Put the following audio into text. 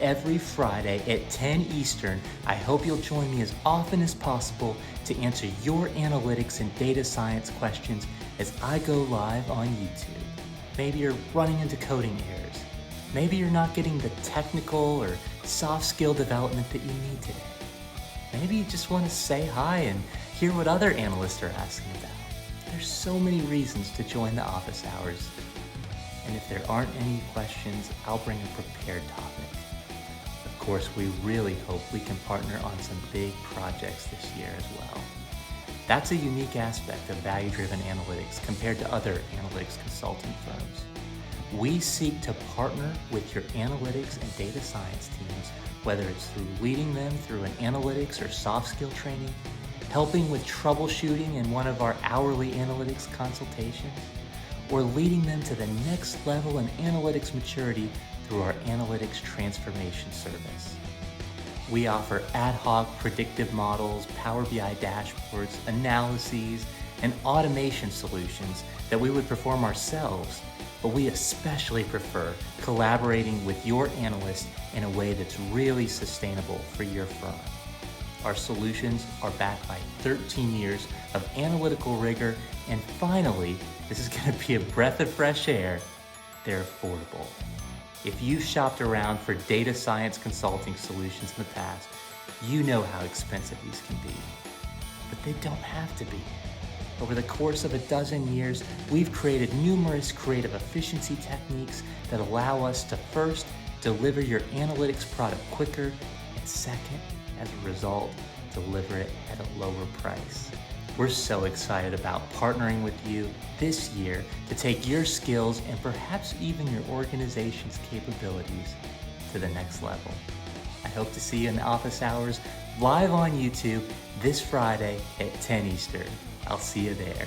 every Friday at 10 Eastern. I hope you'll join me as often as possible to answer your analytics and data science questions as I go live on YouTube. Maybe you're running into coding errors. Maybe you're not getting the technical or soft skill development that you need today. Maybe you just want to say hi and hear what other analysts are asking about. There's so many reasons to join the office hours. And if there aren't any questions, I'll bring a prepared topic. Of course, we really hope we can partner on some big projects this year as well. That's a unique aspect of value-driven analytics compared to other analytics consulting firms. We seek to partner with your analytics and data science teams, whether it's through leading them through an analytics or soft skill training, helping with troubleshooting in one of our hourly analytics consultations, or leading them to the next level in analytics maturity through our analytics transformation service. We offer ad hoc predictive models, Power BI dashboards, analyses, and automation solutions that we would perform ourselves, but we especially prefer collaborating with your analysts in a way that's really sustainable for your firm. Our solutions are backed by 13 years of analytical rigor, and finally, this is going to be a breath of fresh air, they're affordable. If you've shopped around for data science consulting solutions in the past, you know how expensive these can be. But they don't have to be. Over the course of a dozen years, we've created numerous creative efficiency techniques that allow us to first, deliver your analytics product quicker, and second, as a result, deliver it at a lower price. We're so excited about partnering with you this year to take your skills and perhaps even your organization's capabilities to the next level. I hope to see you in the office hours live on YouTube this Friday at 10 Eastern. I'll see you there.